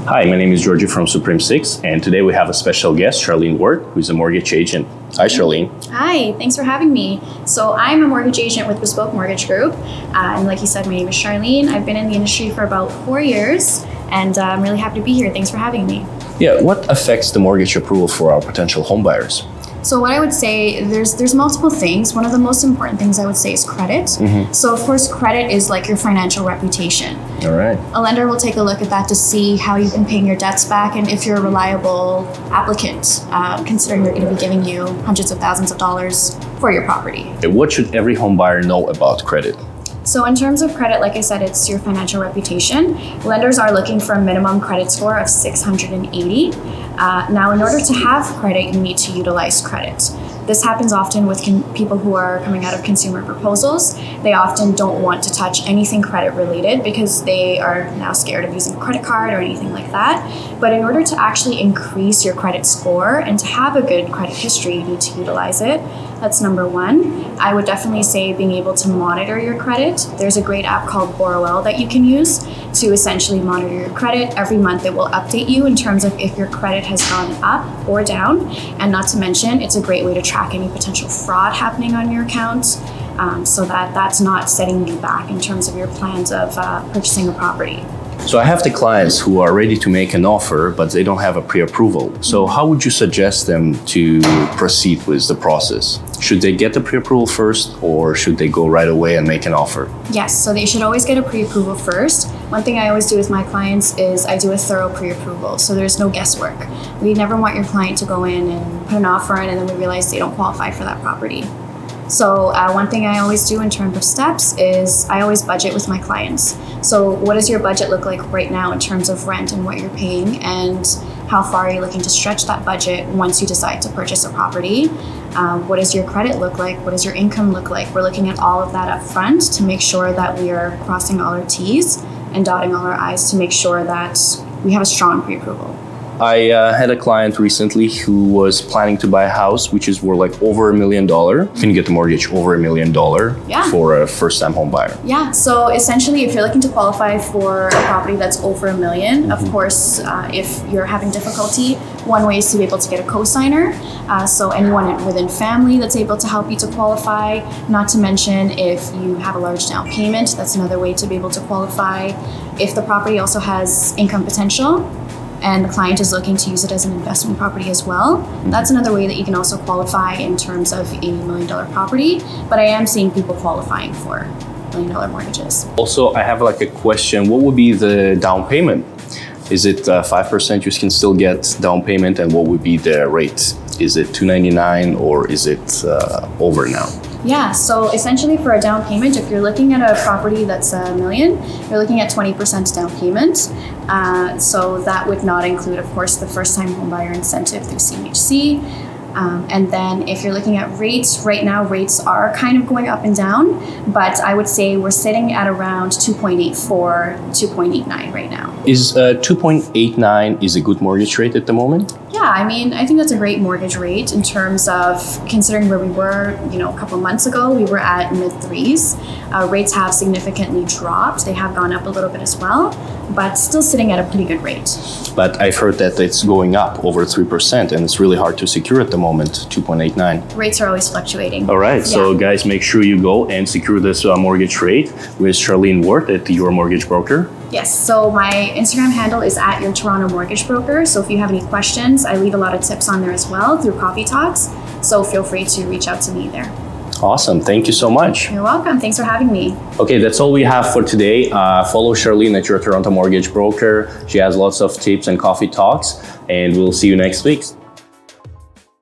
Hi, my name is Georgy from Supreme 6, and today we have a special guest, Charlene Ward, who's a mortgage agent. Hi, Charlene. Hi, thanks for having me. So I'm a mortgage agent with Bespoke Mortgage Group. And like you said, my name is Charlene. I've been in the industry for about 4 years, and I'm really happy to be here. Thanks for having me. Yeah, what affects the mortgage approval for our potential home buyers? So what I would say, there's multiple things. One of the most important things I would say is credit. So of course, credit is like your financial reputation. All right. A lender will take a look at that to see how you've been paying your debts back and if you're a reliable applicant, considering they're going to be giving you hundreds of thousands of dollars for your property. What should every home buyer know about credit? So in terms of credit, like I said, it's your financial reputation. Lenders are looking for a minimum credit score of 680. Now, in order to have credit, you need to utilize credit. This happens often with people who are coming out of consumer proposals. They often don't want to touch anything credit related because they are now scared of using a credit card or anything like that. But in order to actually increase your credit score and to have a good credit history, you need to utilize it. That's number one. I would definitely say being able to monitor your credit. There's a great app called Borrowell that you can use to essentially monitor your credit. Every month it will update you in terms of if your credit has gone up or down. And not to mention, it's a great way to track any potential fraud happening on your account, so that that's not setting you back in terms of your plans of purchasing a property. So I have the clients who are ready to make an offer, but they don't have a pre-approval. So how would you suggest them to proceed with the process? Should they get the pre-approval first, or should they go right away and make an offer? Yes, so they should always get a pre-approval first. One thing I always do with my clients is I do a thorough pre-approval, so there's no guesswork. We never want your client to go in and put an offer in and then we realize they don't qualify for that property. So one thing I always do in terms of steps is I always budget with my clients. So what does your budget look like right now in terms of rent and what you're paying, and how far are you looking to stretch that budget once you decide to purchase a property? What does your credit look like? What does your income look like? We're looking at all of that up front to make sure that we are crossing all our T's and dotting all our I's to make sure that we have a strong pre-approval. I had a client recently who was planning to buy a house, which is worth like over $1 million. Can you get the mortgage over $1 million for a first-time home buyer? Yeah, so essentially if you're looking to qualify for a property that's over $1 million, of course, if you're having difficulty, one way is to be able to get a co-signer. So anyone within family that's able to help you to qualify. Not to mention if you have a large down payment, that's another way to be able to qualify. If the property also has income potential, and the client is looking to use it as an investment property as well, that's another way that you can also qualify in terms of a $1 million property. But I am seeing people qualifying for $1 million mortgages. Also, I have like a question. What would be the down payment? Is it 5% you can still get down payment, and what would be the rate? Is it $299 or is it over now? Yeah, so essentially for a down payment, if you're looking at a property that's $1 million, you're looking at 20% down payment. So that would not include, of course, the first-time homebuyer incentive through CMHC. And then if you're looking at rates, right now rates are kind of going up and down, but I would say we're sitting at around 2.84, 2.89 right now. Is 2.89 is a good mortgage rate at the moment? Yeah, I mean, I think that's a great mortgage rate in terms of considering where we were, a couple months ago, we were at mid-threes. Rates have significantly dropped. They have gone up a little bit as well, but still sitting at a pretty good rate. But I've heard that it's going up over 3%, and it's really hard to secure at the moment, 2.89. Rates are always fluctuating. All right, so guys, make sure you go and secure this mortgage rate with Charlene Ward at Your Mortgage Broker. Yes, so my Instagram handle is at Your Toronto Mortgage Broker. So if you have any questions, I leave a lot of tips on there as well through Coffee Talks. So feel free to reach out to me there. Awesome. Thank you so much. You're welcome. Thanks for having me. Okay, that's all we have for today. Follow Charlene at Your Toronto Mortgage Broker. She has lots of tips and coffee talks, and we'll see you next week.